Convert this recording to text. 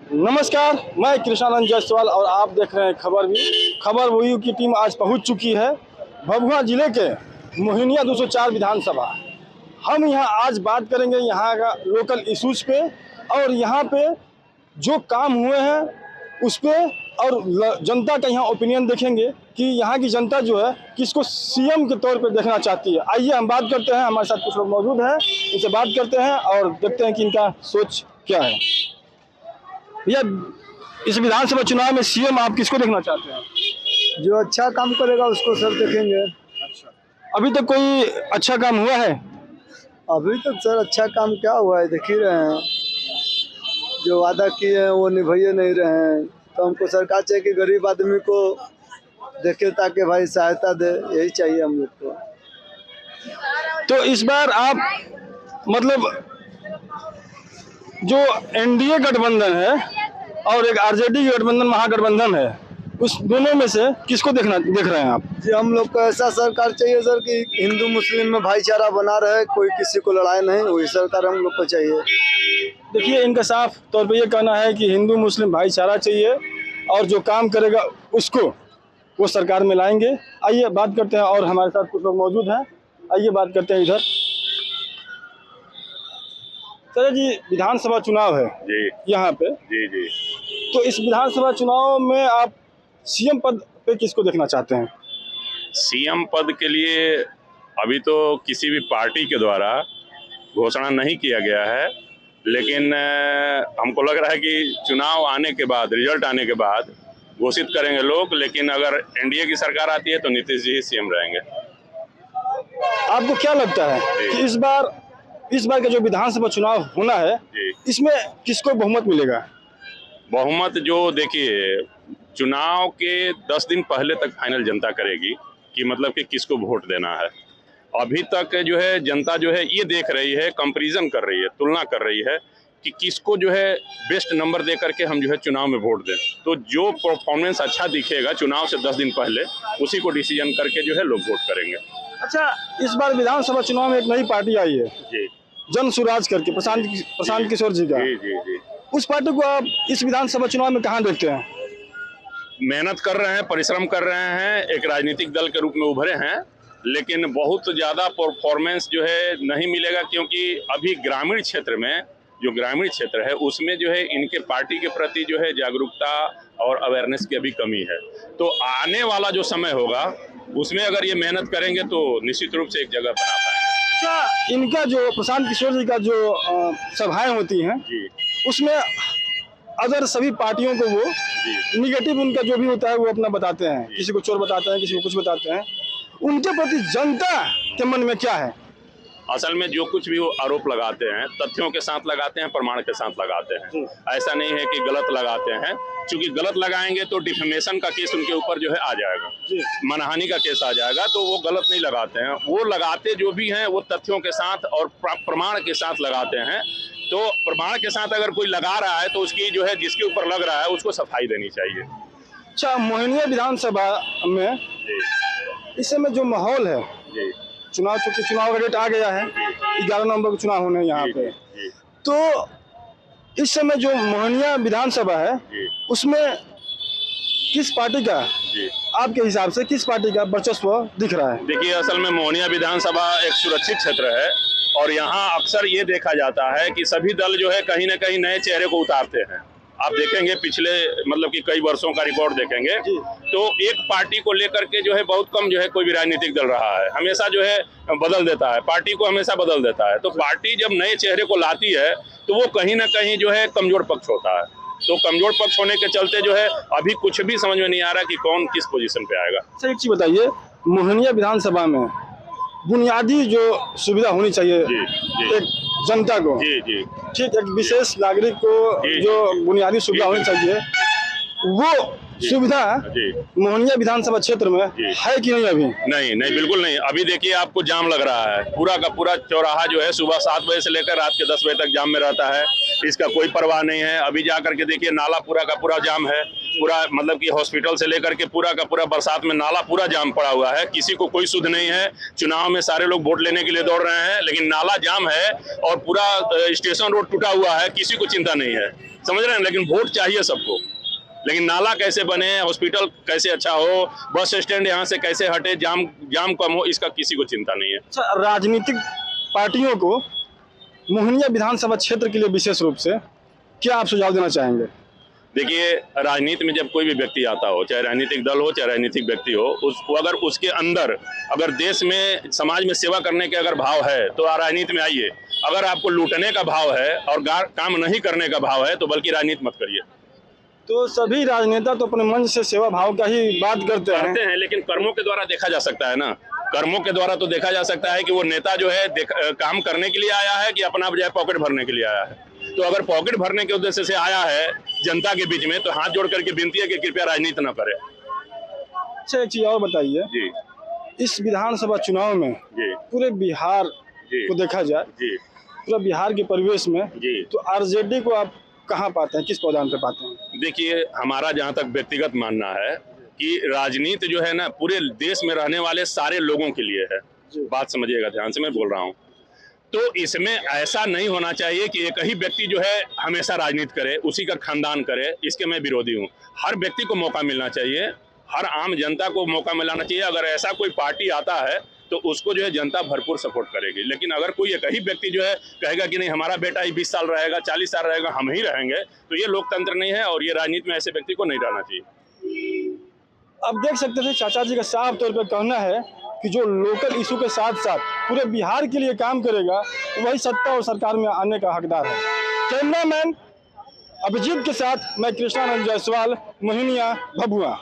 नमस्कार, मैं कृष्णानंद जायसवाल और आप देख रहे हैं खबर व्यू की टीम आज पहुंच चुकी है भभुआ जिले के मोहनिया 204 विधानसभा। हम यहां आज बात करेंगे यहां का लोकल इश्यूज पे और यहां पे जो काम हुए हैं उस पे और जनता का यहां ओपिनियन देखेंगे कि यहां की जनता जो है किसको सीएम के तौर पे देखना चाहती है। आइए हम बात करते हैं, हमारे साथ कुछ लोग मौजूद हैं, इनसे बात करते हैं और देखते हैं कि इनका सोच क्या है। भैया, इस विधानसभा चुनाव में सीएम आप किसको देखना चाहते हैं? जो अच्छा काम करेगा उसको सब देखेंगे। अच्छा, अभी तक कोई अच्छा काम हुआ है? अभी तक सर अच्छा काम क्या हुआ है देख ही रहे हैं। जो वादा किए हैं वो निभाइए नहीं रहे हैं, तो हमको सरकार चाहिए कि गरीब आदमी को देखे ताकि भाई सहायता दे, यही चाहिए हम लोग को। तो इस बार आप मतलब जो एनडीए गठबंधन है और एक आरजेडी गठबंधन महागठबंधन है, उस दोनों में से किसको देख रहे हैं आप? जी हम लोग को ऐसा सरकार चाहिए सर कि हिंदू मुस्लिम में भाईचारा बना रहे, कोई किसी को लड़ाई नहीं, वही सरकार हम लोग को चाहिए। देखिए, इनका साफ तौर पे ये कहना है कि हिंदू मुस्लिम भाईचारा चाहिए और जो काम करेगा उसको वो सरकार में लाएंगे। आइए बात करते हैं और हमारे साथ कुछ लोग मौजूद हैं, आइए बात करते हैं इधर। चलिए जी, विधानसभा चुनाव है जी यहाँ पे। जी जी। तो इस विधानसभा चुनाव में आप सीएम पद पे किसको देखना चाहते हैं? सीएम पद के लिए अभी तो किसी भी पार्टी के द्वारा घोषणा नहीं किया गया है, लेकिन हमको लग रहा है कि चुनाव आने के बाद, रिजल्ट आने के बाद घोषित करेंगे लोग। लेकिन अगर एनडीए की सरकार आती है तो नीतीश जी ही सीएम रहेंगे। आपको क्या लगता है कि इस बार का जो विधानसभा चुनाव होना है, इसमें किसको बहुमत मिलेगा? बहुमत जो देखिए, चुनाव के 10 दिन पहले तक फाइनल जनता करेगी कि मतलब कि किसको वोट देना है। अभी तक जो है जनता जो है ये देख रही है, कंपैरिजन कर रही है, तुलना कर रही है कि किसको जो है बेस्ट नंबर दे करके हम जो है चुनाव में वोट दें। तो जो परफॉर्मेंस अच्छा दिखेगा चुनाव से 10 दिन पहले, उसी को डिसीजन करके जो है लोग वोट करेंगे। अच्छा, इस बार विधानसभा चुनाव में एक नई पार्टी आई है जी, जन सुराज करके, प्रशांत किशोर जी का। जी जी जी। उस पार्टी को आप इस विधानसभा चुनाव में कहाँ देखते हैं? मेहनत कर रहे हैं, परिश्रम कर रहे हैं, एक राजनीतिक दल के रूप में उभरे हैं, लेकिन बहुत ज़्यादा परफॉर्मेंस जो है नहीं मिलेगा, क्योंकि अभी ग्रामीण क्षेत्र में, जो ग्रामीण क्षेत्र है उसमें जो है इनके पार्टी के प्रति जो है जागरूकता और अवेयरनेस की अभी कमी है। तो आने वाला जो समय होगा उसमें अगर ये मेहनत करेंगे तो निश्चित रूप से एक जगह बना पाएंगे। अच्छा, इनका जो प्रशांत किशोर जी का जो सभाएं होती हैं जी, उसमें अदर सभी पार्टियों को वो निगेटिव उनका जो भी होता है वो अपना बताते हैं, किसी को चोर बताते हैं, किसी को कुछ बताते हैं। उनके प्रति जनता के मन में क्या है? असल में जो कुछ भी वो आरोप लगाते हैं तथ्यों के साथ लगाते हैं, प्रमाण के साथ लगाते हैं। ऐसा नहीं है कि गलत लगाते हैं, क्योंकि गलत लगाएंगे तो डिफेमेशन का केस उनके ऊपर जो है आ जाएगा, मानहानि का केस आ जाएगा। तो वो गलत नहीं लगाते हैं, वो लगाते जो भी हैं वो तथ्यों के साथ और प्रमाण के साथ लगाते हैं। तो प्रमाण के साथ अगर कोई लगा रहा है तो उसकी जो है, जिसके ऊपर लग रहा है उसको सफाई देनी चाहिए। अच्छा, मोहनिया विधानसभा में इस समय जो माहौल है, चुनाव का डेट आ गया है, 11 नवंबर को चुनाव होने यहाँ पे, तो इस समय जो मोहनिया विधानसभा है उसमें किस पार्टी का, आपके हिसाब से किस पार्टी का वर्चस्व दिख रहा है? देखिए, असल में मोहनिया विधानसभा एक सुरक्षित क्षेत्र है और यहाँ अक्सर ये देखा जाता है कि सभी दल जो है कहीं न कहीं नए चेहरे को उतारते हैं। आप देखेंगे पिछले मतलब कि कई वर्षों का रिकॉर्ड देखेंगे तो एक पार्टी को लेकर के जो है बहुत कम जो है कोई भी राजनीतिक दल रहा है, हमेशा जो है बदल देता है, पार्टी को हमेशा बदल देता है। तो पार्टी जब नए चेहरे को लाती है तो वो कहीं ना कहीं जो है कमजोर पक्ष होता है। तो कमजोर पक्ष होने के चलते जो है अभी कुछ भी समझ में नहीं आ रहा कि कौन किस पोजीशन पे आएगा। सर, एक चीज बताइए, मोहनिया विधानसभा में बुनियादी जो सुविधा होनी चाहिए एक जनता को, ठीक, एक विशेष नागरिक को जो बुनियादी सुविधा होनी चाहिए वो सुविधा जी मोहनिया विधानसभा क्षेत्र में जी। है कि नहीं अभी? नहीं नहीं, बिल्कुल नहीं। अभी देखिए आपको जाम लग रहा है, पूरा का पूरा चौराहा जो है सुबह 7 बजे से लेकर रात के 10 बजे तक जाम में रहता है, इसका कोई परवाह नहीं है। अभी जा करके देखिए नाला पूरा का पूरा जाम है, पूरा मतलब कि हॉस्पिटल से लेकर के पूरा का पूरा बरसात में नाला पूरा जाम पड़ा हुआ है, किसी को कोई सुध नहीं है। चुनाव में सारे लोग वोट लेने के लिए दौड़ रहे हैं, लेकिन नाला जाम है और पूरा स्टेशन रोड टूटा हुआ है, किसी को चिंता नहीं है, समझ रहे हैं। लेकिन वोट चाहिए सबको, लेकिन नाला कैसे बने, हॉस्पिटल कैसे अच्छा हो, बस स्टैंड यहाँ से कैसे हटे, जाम कम हो, इसका किसी को चिंता नहीं है। अच्छा, राजनीतिक पार्टियों को मोहनिया विधानसभा क्षेत्र के लिए विशेष रूप से क्या आप सुझाव देना चाहेंगे? देखिए, राजनीति में जब कोई भी व्यक्ति आता हो, चाहे राजनीतिक दल हो चाहे राजनीतिक व्यक्ति हो, उसको अगर उसके अंदर अगर देश में समाज में सेवा करने के अगर भाव है तो राजनीति में आइए। अगर आपको लूटने का भाव है और काम नहीं करने का भाव है तो बल्कि राजनीति मत करिए। तो सभी राजनेता तो अपने मन से सेवा भाव का ही बात करते हैं, लेकिन कर्मों के द्वारा देखा जा सकता है ना। कर्मों के द्वारा तो देखा जा सकता है कि वो नेता जो है काम करने के लिए आया है कि अपना जो है पॉकेट भरने के लिए आया है। तो अगर पॉकेट भरने के उद्देश्य से आया है जनता के बीच में, तो हाथ जोड़ करके विनती है कि कृपया राजनीति न करे। अच्छा, एक चीज और बताइए जी, इस विधानसभा चुनाव में जी, पूरे बिहार जी, को देखा जाए, जी, पूरा बिहार के परिवेश में, जी। तो आरजेडी को आप कहाँ पाते हैं, किस पौधान पे पाते हैं? देखिए, हमारा जहाँ तक व्यक्तिगत मानना है कि राजनीति जो है ना पूरे देश में रहने वाले सारे लोगों के लिए है। बात समझिएगा ध्यान से, मैं बोल रहा हूँ। तो इसमें ऐसा नहीं होना चाहिए कि एक ही व्यक्ति जो है हमेशा राजनीति करे, उसी का खानदान करे, इसके मैं विरोधी हूँ। हर व्यक्ति को मौका मिलना चाहिए, हर आम जनता को मौका मिलाना चाहिए। अगर ऐसा कोई पार्टी आता है तो उसको जो है जनता भरपूर सपोर्ट करेगी। लेकिन अगर कोई एक ही व्यक्ति जो है कहेगा कि नहीं हमारा बेटा ही 20 साल रहेगा, 40 साल रहेगा, हम ही रहेंगे, तो ये लोकतंत्र नहीं है और ये राजनीति में ऐसे व्यक्ति को नहीं रहना चाहिए। अब देख सकते थे चाचा जी का साफ तौर पर कहना है कि जो लोकल इशू के साथ साथ पूरे बिहार के लिए काम करेगा वही सत्ता और सरकार में आने का हकदार है। कैमरामैन अभिजीत के साथ मैं कृष्णानंद जायसवाल, मोहनिया, भभुआ।